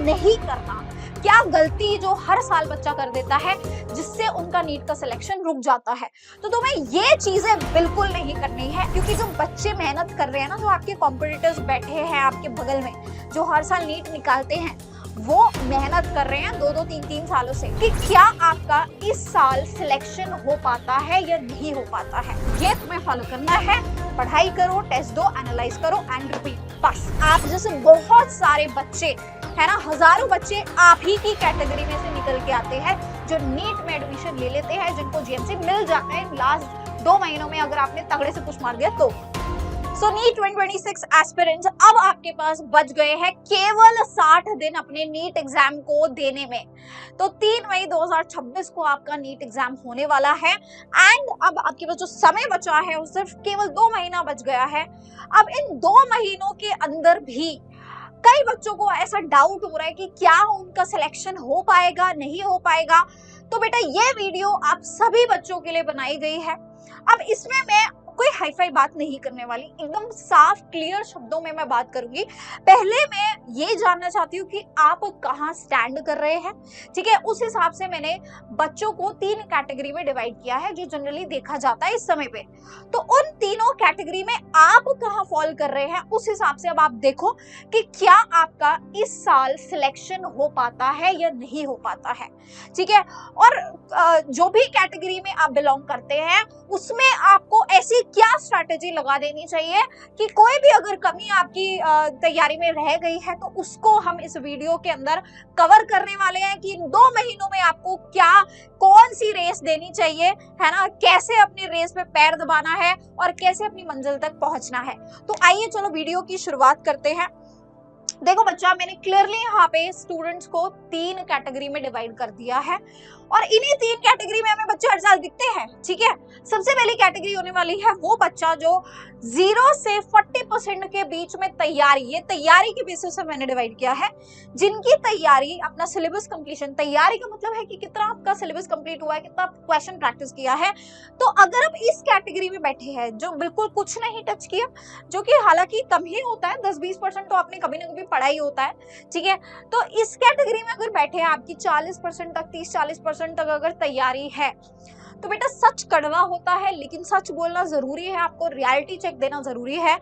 नहीं करना, क्या गलती जो हर साल बच्चा कर देता है जिससे उनका नीट का सिलेक्शन रुक जाता है। तो तुम्हें ये चीजें बिल्कुल नहीं करनी है, क्योंकि जो बच्चे मेहनत कर रहे हैं ना, जो आपके कॉम्पिटिटर्स बैठे हैं आपके बगल में, जो हर साल नीट निकालते हैं, वो मेहनत कर रहे हैं 2-2 3-3 सालों से कि क्या आपका इस साल सिलेक्शन हो पाता है या नहीं हो पाता है। ये तुम्हें फॉलो करना है। पढ़ाई करो, टेस्ट दो, एनालाइज करो एंड रिपीट। बस आप जैसे बहुत सारे बच्चे है ना, हजारों बच्चे आप ही की कैटेगरी में से निकल के आते हैं जो नीट में एडमिशन ले लेते हैं, जिनको जीएमसी मिल जाता है लास्ट 2 महीनों में, अगर आपने तगड़े से पुश मार दिया तो। सो नीट 2026 एस्पिरेंट्स, अब आपके पास बच गए हैं केवल 60 दिन अपने नीट एग्जाम को देने में। तो 3 मई 2026 को आपका नीट एग्जाम होने वाला है एंड अब आपके पास जो समय बचा है वो सिर्फ केवल 2 महीना बच गया है। अब इन 2 महीनों के अंदर भी कई बच्चों को ऐसा डाउट हो रहा है कि क्या उनका सिलेक्शन हो पाएगा, नहीं हो पाएगा। तो बेटा ये वीडियो आप सभी बच्चों के लिए बनाई गई है। अब इसमें मैं कोई हाई फाई बात नहीं करने वाली, एकदम साफ क्लियर शब्दों में मैं बात करूंगी। पहले मैं ये जानना चाहती हूँ कि आप कहाँ स्टैंड कर रहे हैं, ठीक है। उस हिसाब से मैंने बच्चों को 3 कैटेगरी में डिवाइड किया है, जो जनरली देखा जाता है इस समय पे। तो उन तीनों कैटेगरी में आप कहाँ फॉल कर रहे हैं, उस हिसाब से अब आप देखो कि क्या आपका इस साल सिलेक्शन हो पाता है या नहीं हो पाता है, ठीक है। और जो भी कैटेगरी में आप बिलोंग करते हैं, उसमें आपको ऐसी क्या स्ट्रैटेजी लगा देनी चाहिए कि कोई भी अगर कमी आपकी तैयारी में रह गई है तो उसको हम इस वीडियो के अंदर कवर करने वाले हैं कि इन 2 महीनों में आपको क्या, कौन सी रेस देनी चाहिए, है ना, कैसे अपनी रेस में पैर दबाना है और कैसे अपनी मंजिल तक पहुंचना है। तो आइए चलो वीडियो की शुरुआत करते हैं। देखो बच्चा, मैंने क्लियरली यहाँ पे स्टूडेंट्स को 3 कैटेगरी में डिवाइड कर दिया है और इन्हीं 3 कैटेगरी में हमें बच्चे हर साल दिखते हैं, ठीक है। सबसे पहली कैटेगरी होने वाली है वो बच्चा जो 0 से 40% के बीच में तैयारी, ये तैयारी के बेसिस से मैंने डिवाइड किया है, जिनकी तैयारी, अपना सिलेबस कंप्लीशन, तैयारी का मतलब है कि कितना आपका सिलेबस कंप्लीट हुआ है, कितना क्वेश्चन प्रैक्टिस किया है। तो अगर आप इस कैटेगरी में बैठे हैं जो बिल्कुल कुछ नहीं टच किया, जो कि हालांकि कम ही होता है, 10-20% तो आपने कभी ना कभी पढ़ा ही होता है, ठीक है। तो इस कैटेगरी में अगर बैठे हैं, आपकी 40% तक, 30-40% तक अगर तैयारी है, तो बेटा सच कड़वा होता है लेकिन सच बोलना जरूरी है, आपको रियलिटी चेक देना जरूरी है।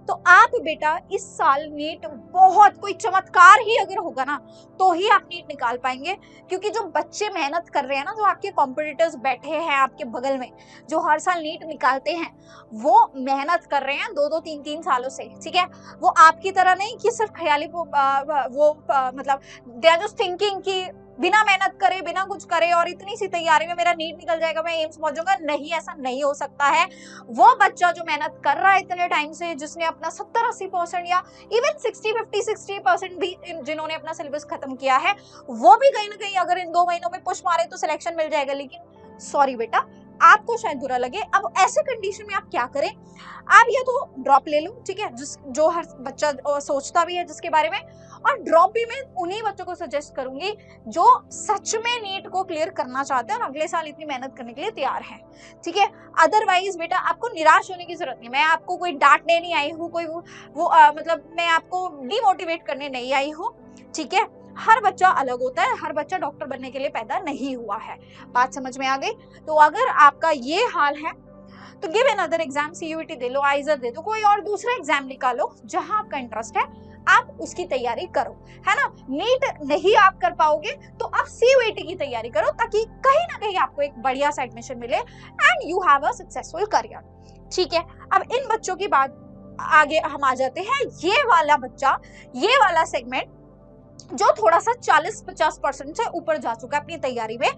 तो आप बेटा इस साल नीट, बहुत कोई चमत्कार ही अगर होगा ना तो ही आप नीट निकाल पाएंगे, क्योंकि जो बच्चे मेहनत कर रहे हैं ना, जो आपके कॉम्पिटिटर्स बैठे हैं आपके बगल में, जो हर साल नीट निकालते हैं, वो मेहनत कर रहे हैं 2-2 3-3 सालों से, ठीक है। वो आपकी तरह नहीं कि सिर्फ ख्याली मतलब दे आर जस्ट थिंकिंग कि बिना मेहनत करे, बिना कुछ करे और इतनी सी तैयारी में मेरा नीट निकल जाएगा, मैं एम्स पहुंचूंगा। नहीं, ऐसा नहीं हो सकता है। वो बच्चा जो मेहनत कर रहा है इतने टाइम से, जिसने अपना 70-80% या इवन 60-50-60% भी जिन्होंने अपना सिलेबस खत्म किया है, वो भी कहीं ना कहीं अगर इन 2 महीनों में पुश मारे तो सिलेक्शन मिल जाएगा। लेकिन सॉरी बेटा, आपको शायद बुरा लगे। अब ऐसे कंडीशन में आप क्या करें, आप या तो ड्रॉप ले लो, ठीक है, जो हर बच्चा सोचता भी है जिसके बारे में। और ड्रॉप भी मैं उन्हीं बच्चों को सजेस्ट करूंगी जो सच में नीट को क्लियर करना चाहते हैं और अगले साल इतनी मेहनत करने के लिए तैयार हैं, ठीक है। अदरवाइज बेटा आपको निराश होने की जरूरत नहीं। मैं आपको कोई डांटने नहीं आई हूँ, कोई मतलब मैं आपको डिमोटिवेट करने नहीं आई हूँ, ठीक है। हर बच्चा अलग होता है, हर बच्चा डॉक्टर बनने के लिए पैदा नहीं हुआ है। बात समझ में आ गई? तो अगर आपका ये हाल है तो गिव अनदर एग्जाम, सीयूईटी दे लो, आइजर दे दो, कोई और दूसरा एग्जाम निकालो जहां आपका इंटरेस्ट है, आप उसकी तैयारी करो, है ना। नीट नहीं आप कर पाओगे तो आप सीयूईटी की तैयारी करो, ताकि कहीं ना कहीं आपको एक बढ़िया सा एडमिशन मिले and you have a successful career, ठीक है। अब इन बच्चों की बात आगे हम आ जाते हैं। ये वाला बच्चा, ये वाला सेगमेंट जो थोड़ा सा 40-50% से ऊपर जा चुका है अपनी तैयारी में,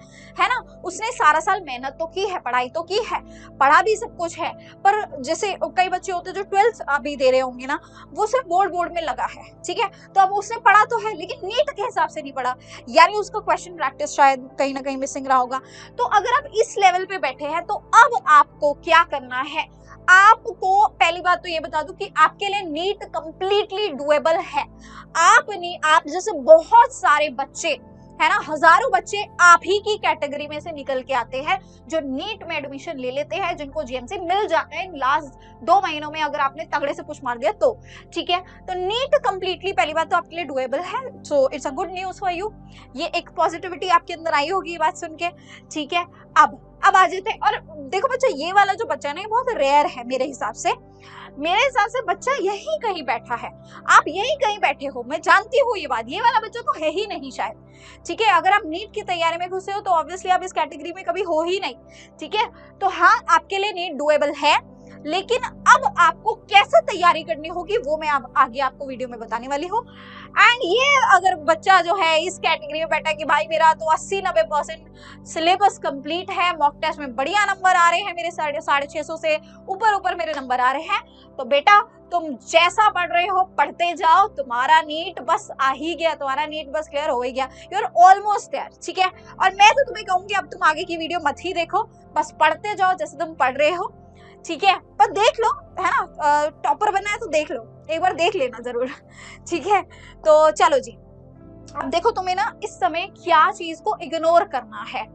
है ना। उसने सारा साल मेहनत तो की है, पढ़ाई तो की है, पढ़ा भी सब कुछ है, पर जैसे कई बच्चे होते हैं जो 12th अभी दे रहे होंगे ना, वो सिर्फ बोर्ड में लगा है, ठीक है। तो अब उसने पढ़ा तो है लेकिन नीट के हिसाब से नहीं पढ़ा, यानी उसका क्वेश्चन प्रैक्टिस शायद कहीं ना कहीं मिसिंग रहा होगा। तो अगर आप इस लेवल पे बैठे हैं तो अब आपको क्या करना है, आपको पहली बात तो ये बता दूं कि आपके लिए नीट कंप्लीटली डुएबल है। आप जैसे बहुत सारे बच्चे, है ना, हजारों बच्चे आप ही की कैटेगरी में से निकल के आते हैं जो नीट में एडमिशन ले लेते हैं, जिनको जीएमसी मिल जाता है इन लास्ट 2 महीनों में, अगर आपने तगड़े से पुश मार दिया तो। ठीक है, तो नीट कंप्लीटली पहली बात तो आपके लिए डुएबल है, so it's a good news for you. ये एक पॉजिटिविटी आपके अंदर आई होगी ये बात सुन के। ठीक है, अब आ जाते हैं। और देखो बच्चा, ये वाला जो बच्चा है ना, ये बहुत रेयर है मेरे हिसाब से। बच्चा यही कहीं बैठा है, आप यही कहीं बैठे हो, मैं जानती हूँ ये बात। ये वाला बच्चा तो है ही नहीं शायद। ठीक है, अगर आप नीट की तैयारी में घुसे हो तो ऑब्वियसली आप इस कैटेगरी में कभी हो ही नहीं। ठीक है, तो हाँ, आपके लिए नीट डुएबल है, लेकिन अब आपको कैसे तैयारी करनी होगी वो मैं आगे आपको वीडियो में बताने वाली हूँ। एंड ये अगर बच्चा जो है इस कैटेगरी में बैठा है कि भाई मेरा तो 80-90% सिलेबस कंप्लीट है, मॉक टेस्ट में बढ़िया नंबर आ रहे हैं मेरे 650 से ऊपर मेरे नंबर आ रहे हैं, तो बेटा तुम जैसा पढ़ रहे हो पढ़ते जाओ, तुम्हारा नीट बस आ ही गया, तुम्हारा नीट बस क्लियर हो ही गया, यू आर ऑलमोस्ट देयर। ठीक है, और मैं तो तुम्हें कहूंगी अब तुम आगे की वीडियो मत ही देखो, बस पढ़ते जाओ जैसे तुम पढ़ रहे हो। ठीक है, पर देख लो, है ना, टॉपर बनना है तो देख लो, एक बार देख लेना जरूर। ठीक है, तो चलो जी, अब देखो तुम्हें ना इस समय क्या चीज को इग्नोर करना है।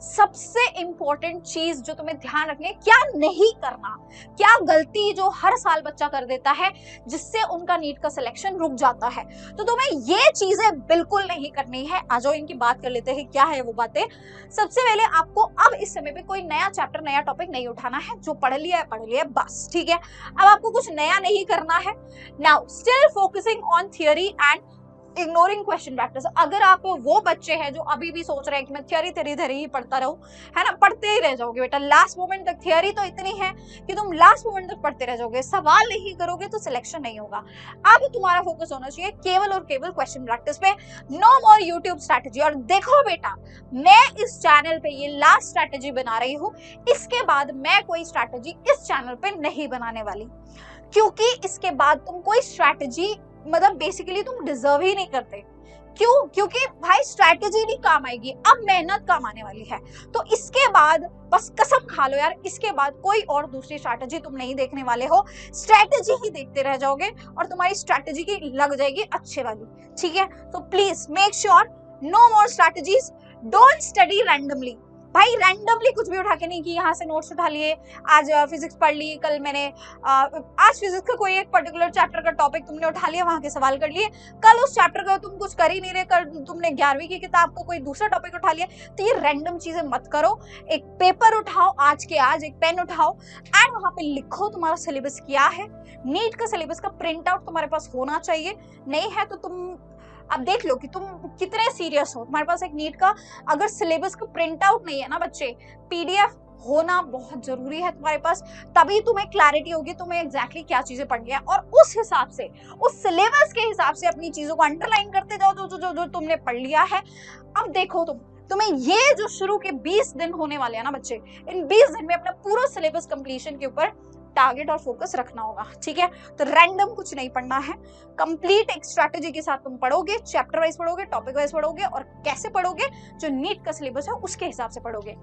सबसे इंपॉर्टेंट चीज जो तुम्हें ध्यान रखनी है, क्या नहीं करना, क्या गलती जो हर साल बच्चा कर देता है जिससे उनका नीट का सिलेक्शन रुक जाता है। तो तुम्हें ये चीजें बिल्कुल नहीं करनी है। आ जाओ इनकी बात कर लेते हैं, क्या है वो बातें। सबसे पहले आपको अब इस समय पे कोई नया चैप्टर, नया टॉपिक नहीं उठाना है, जो पढ़ लिया है बस। ठीक है, अब आपको कुछ नया नहीं करना है। Now still focusing on theory and ignoring question practice. अगर आप वो बच्चे हैं जो अभी भी सोच रहे हैं कि मैं थियरी ही पढ़ता रहूं, है ना, पढ़ते ही रह जाओगे बेटा लास्ट मोमेंट तक। थियरी तो इतनी है कि तुम लास्ट मोमेंट तक पढ़ते रह जाओगे, सवाल नहीं करोगे तो सिलेक्शन नहीं होगा। अब तुम्हारा फोकस होना चाहिए केवल और केवल क्वेश्चन प्रैक्टिस पे, नो मोर यूट्यूब स्ट्रैटेजी। और देखो बेटा, मैं इस चैनल पे ये लास्ट स्ट्रैटेजी बना रही हूँ, इसके बाद मैं कोई स्ट्रैटेजी इस चैनल पे नहीं बनाने वाली, क्योंकि इसके बाद तुम कोई स्ट्रैटेजी मतलब बेसिकली तुम डिजर्व ही नहीं करते। क्यों? क्योंकि भाई स्ट्रैटेजी नहीं काम आएगी, अब मेहनत काम आने वाली है। तो इसके बाद बस कसम खा लो यार, इसके बाद कोई और दूसरी स्ट्रैटेजी तुम नहीं देखने वाले हो, स्ट्रैटेजी ही देखते रह जाओगे और तुम्हारी स्ट्रैटेजी की लग जाएगी अच्छे वाली। ठीक है, तो please make sure no more strategies, don't study randomly. भाई रैंडमली कुछ भी उठा के नहीं कि यहाँ से नोट्स उठा लिए, आज फिजिक्स पढ़ ली, कल मैंने आज फिजिक्स का कोई एक पर्टिकुलर चैप्टर का टॉपिक तुमने उठा लिया, वहां के सवाल कर लिए, कल उस चैप्टर का तुम कुछ कर ही नहीं रहे, कल तुमने 11वीं की किताब का कोई दूसरा टॉपिक उठा लिया। तो ये रैंडम चीजें मत करो। एक पेपर उठाओ, आज के आज एक पेन उठाओ एंड वहां पे लिखो तुम्हारा सिलेबस क्या है। नीट का सिलेबस का प्रिंट आउट तुम्हारे पास होना चाहिए, नहीं है तो तुम अब देख लो कि तुम कितने सीरियस हो। तुम्हारे पास एक नीट का अगर सिलेबस का प्रिंट आउट नहीं है ना बच्चे, पीडीएफ होना बहुत जरूरी है तुम्हारे पास, तभी तुम्हें क्लैरिटी होगी तुम्हें एग्जैक्टली क्या चीजें पढ़नी है, और उस हिसाब से, उस सिलेबस के हिसाब से अपनी चीजों को अंडरलाइन करते जाओ जो तुमने पढ़ लिया है। अब देखो तुम्हें ये जो शुरू के 20 दिन होने वाले हैं ना बच्चे, इन 20 दिन में अपना पूरा सिलेबस कंप्लीशन के ऊपर टारगेट और फोकस रखना होगा। ठीक है, तो रैंडम कुछ नहीं पढ़ना है, कंप्लीट एक स्ट्रैटेजी के साथ तुम पढ़ोगे, चैप्टर वाइज पढ़ोगे, टॉपिक वाइज पढ़ोगे, और कैसे पढ़ोगे, जो नीट का सिलेबस है उसके हिसाब से पढ़ोगे।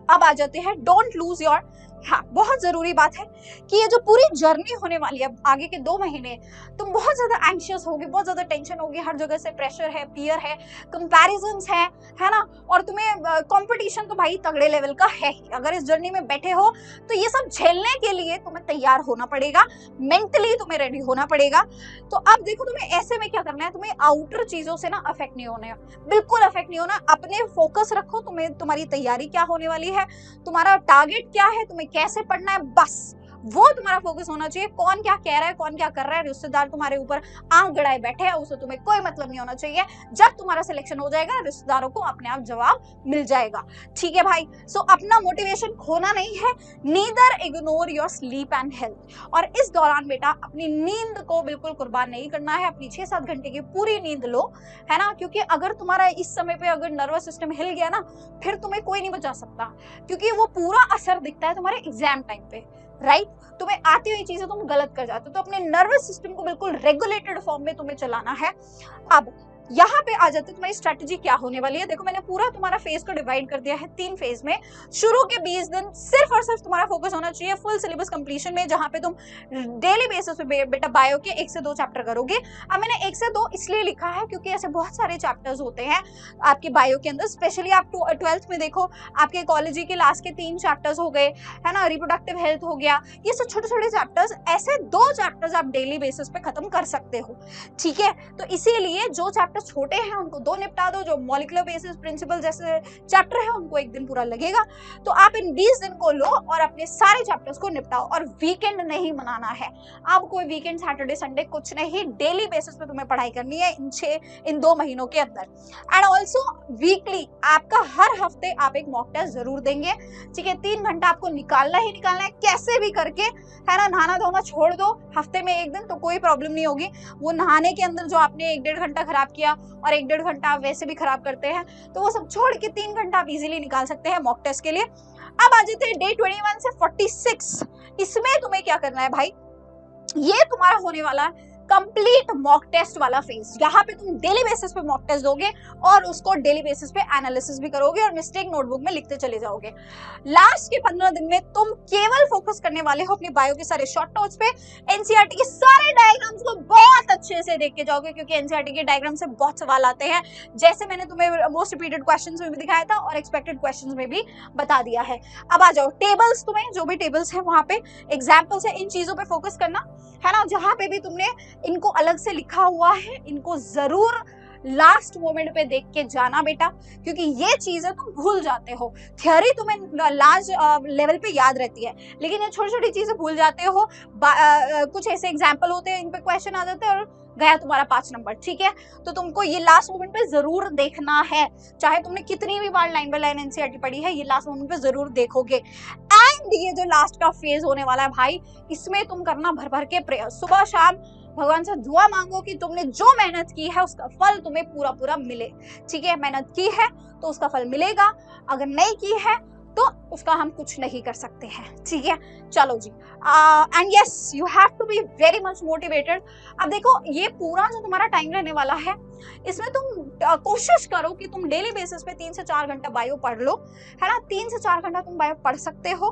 अब आ जाते हैं डोंट लूज योर, हाँ बहुत जरूरी बात है कि ये जो पूरी जर्नी होने वाली है आगे के 2 महीने, तुम बहुत ज्यादा एंशियस होगे, बहुत ज्यादा टेंशन होगी, हर जगह से प्रेशर है, फियर है, कंपैरिजंस है ना, और तुम्हें कंपटीशन तो भाई तगड़े लेवल का है ही। अगर इस जर्नी में बैठे हो तो ये सब झेलने के लिए तुम्हें तैयार होना पड़ेगा, मेंटली तुम्हें रेडी होना पड़ेगा। तो अब देखो तुम्हें ऐसे में क्या करना है, तुम्हें आउटर चीजों से ना अफेक्ट नहीं होना है, बिल्कुल अफेक्ट नहीं होना। अपने फोकस रखो, तुम्हें तुम्हारी तैयारी क्या होने वाली है, तुम्हारा टारगेट क्या है, तुम्हें कैसे पढ़ना है, बस वो तुम्हारा फोकस होना चाहिए। कौन क्या कह रहा है, कौन क्या कर रहा है, रिश्तेदार तुम्हारे ऊपर आंख गड़ाए बैठे हैं, उससे तुम्हें कोई मतलब नहीं होना चाहिए। जब तुम्हारा सिलेक्शन हो जाएगा, रिश्तेदारों को अपने आप जवाब मिल जाएगा। ठीक है भाई, सो अपना मोटिवेशन खोना नहीं है, neither ignore your sleep and health. और इस दौरान बेटा अपनी नींद को बिल्कुल कुर्बान नहीं करना है, अपनी 6-7 घंटे की पूरी नींद लो, है ना, क्योंकि अगर तुम्हारा इस समय पे अगर नर्वस सिस्टम हिल गया ना, फिर तुम्हें कोई नहीं बचा सकता, क्योंकि वो पूरा असर दिखता है तुम्हारे एग्जाम टाइम पे, राइट। तुम्हें आती हुई चीजें तुम गलत कर जाते हो, तो अपने नर्वस सिस्टम को बिल्कुल रेगुलेटेड फॉर्म में तुम्हें चलाना है। अब यहाँ पे आ जाते तुम्हारी स्ट्रेटेजी क्या होने वाली है। देखो मैंने पूरा तुम्हारा फेज को डिवाइड कर दिया है 3 फेज में। शुरू के 20 दिन सिर्फ और सिर्फ तुम्हारा फोकस होना चाहिए फुल सिलेबस कंप्लीशन में, जहां पे तुम डेली बेसिस पे बेटा बायो के 1 से 2 चैप्टर करोगे। अब मैंने 1 से 2 इसलिए लिखा है क्योंकि ऐसे बहुत सारे चैप्टर्स होते हैं आपके बायो के अंदर, स्पेशली आप 12th में देखो आपके इकोलॉजी के लास्ट के 3 चैप्टर्स हो गए, है ना, रिप्रोडक्टिव हेल्थ हो गया, ये सब छोटे छोटे चैप्टर्स, ऐसे 2 चैप्टर्स आप डेली बेसिस पे खत्म कर सकते हो, ठीक है। तो इसीलिए जो चैप्टर छोटे हैं उनको 2 निपटा दो, जो मॉलिक्यूलर बेसिस प्रिंसिपल जैसे चैप्टर है उनको 1 दिन पूरा लगेगा। तो आप इन 20 दिन को लो और अपने सारे चैप्टर्स को निपटाओ, और वीकेंड नहीं मनाना है। अब कोई वीकेंड सैटरडे संडे कुछ नहीं, डेली बेसिस पे तुम्हें पढ़ाई करनी है इन 2 महीनों के अंदर। एंड ऑल्सो वीकली आपका हर हफ्ते आप एक मॉक टेस्ट जरूर देंगे, ठीक है। 3 घंटा आपको निकालना ही निकालना है, कैसे भी करके, है ना। नहाना धोना छोड़ दो हफ्ते में 1 दिन, तो कोई प्रॉब्लम नहीं होगी। वो नहाने के अंदर जो आपने 1-1.5 घंटा खराब किया और 1-1.5 घंटा आप वैसे भी खराब करते हैं, तो वो सब छोड़ के 3 घंटा आप इजीली निकाल सकते हैं मॉक टेस्ट के लिए। अब आ जाते हैं डे 21 से 46। इसमें तुम्हें क्या करना है भाई, ये तुम्हारा होने वाला है कंप्लीट मॉक टेस्ट वाला फेज। यहाँ पे तुम डेली बेसिस पे मॉक टेस्ट दोगे और उसको डेली बेसिस पे एनालिसिस भी करोगे और मिस्टेक नोटबुक में लिखते चले जाओगे। लास्ट के 15 दिन में तुम केवल फोकस करने वाले हो अपनी बायो के सारे शॉर्ट नोट्स पे। एनसीईआरटी के सारे डायग्राम्स को बहुत अच्छे से देख के जाओगे, क्योंकि एनसीईआरटी के डायग्राम से बहुत सवाल आते हैं, जैसे मैंने तुम्हें मोस्ट रिपीटेड क्वेश्चंस में भी दिखाया था और एक्सपेक्टेड क्वेश्चंस में भी बता दिया है। अब आ जाओ टेबल्स, तुम्हें जो भी टेबल्स है वहां पे एग्जाम्पल्स है, इन चीजों पे फोकस करना, है ना। जहां पे भी तुमने इनको अलग से लिखा हुआ है, इनको जरूर लास्ट मोमेंट पे देख के जाना बेटा, क्योंकि ये चीजें तुम भूल जाते हो। थ्योरी तुम्हें लार्ज लेवल पे याद रहती है, लेकिन ये छोटी छोटी चीजें भूल जाते हो। कुछ ऐसे एग्जाम्पल होते हैं, इन पे क्वेश्चन आ जाते हैं और गया तुम्हारा 5 नंबर, ठीक है। तो तुमको ये लास्ट मोमेंट पे जरूर देखना है, चाहे तुमने कितनी भी बार लाइन बाय लाइन एनसीईआरटी पढ़ी है, ये लास्ट मोमेंट पे जरूर देखोगे। एंड ये जो लास्ट का फेज होने वाला है भाई, इसमें तुम करना भर भर के प्रेयर, सुबह शाम भगवान से दुआ मांगो कि तुमने जो मेहनत की है उसका फल तुम्हें पूरा पूरा मिले, ठीक है। मेहनत की है तो उसका फल मिलेगा, अगर नहीं की है तो उसका हम कुछ नहीं कर सकते हैं, ठीक है। चलो जी, and yes you have to be very much motivated. अब देखो ये पूरा जो तुम्हारा टाइम रहने वाला है, इसमें तुम कोशिश करो कि तुम डेली बेसिस पे 3 से 4 घंटा बायो पढ़ लो, है ना। 3 से 4 घंटा तुम बायो पढ़ सकते हो।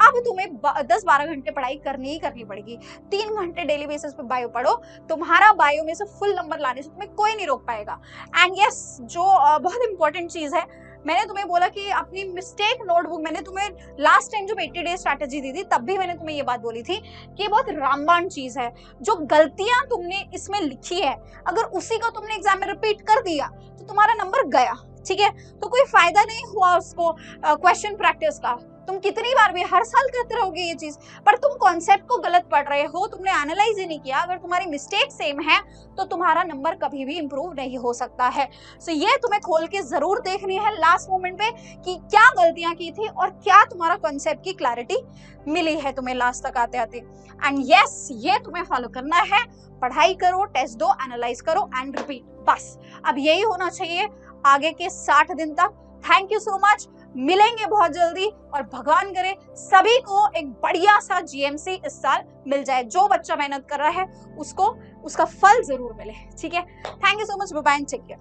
अब तुम्हें 10-12 घंटे पढ़ाई करनी ही करनी पड़ेगी। 3 घंटे डेली बेसिस पे बायो पढ़ो, तुम्हारा बायो में से फुल नंबर लाने से तुम्हें कोई नहीं रोक पाएगा। एंड यस जो बहुत इंपॉर्टेंट चीज है, मैंने तुम्हें बोला कि अपनी मिस्टेक नोटबुक, मैंने तुम्हें लास्ट टाइम जब 80 डे स्ट्रैटेजी दी थी तब भी मैंने तुम्हें ये बात बोली थी कि ये बहुत रामबाण चीज है। जो गलतियां तुमने इसमें लिखी है, अगर उसी को तुमने एग्जाम में रिपीट कर दिया तो तुम्हारा नंबर गया, ठीक है। तो कोई फायदा नहीं हुआ उसको क्वेश्चन प्रैक्टिस का। तुम कितनी बार भी हर साल करते रहोगे ये चीज, पर तुम कॉन्सेप्ट को गलत पढ़ रहे हो, तुमने एनालाइज ही नहीं किया। अगर तुम्हारी मिस्टेक सेम है तो तुम्हारा नंबर कभी भी इंप्रूव नहीं हो सकता है। सो ये तुम्हें खोल के जरूर देखनी है लास्ट मोमेंट पे कि क्या गलतियां की थी और क्या तुम्हारा कॉन्सेप्ट की क्लैरिटी मिली है तुम्हें लास्ट तक आते आते। एंड यस ये तुम्हें फॉलो करना है, पढ़ाई करो, टेस्ट दो, एनालाइज करो एंड रिपीट, बस अब यही होना चाहिए आगे के 60 दिन तक। थैंक यू सो मच, मिलेंगे बहुत जल्दी और भगवान करे सभी को एक बढ़िया सा जीएमसी इस साल मिल जाए। जो बच्चा मेहनत कर रहा है उसको उसका फल जरूर मिले, ठीक है। Thank you so much, bye bye, take care.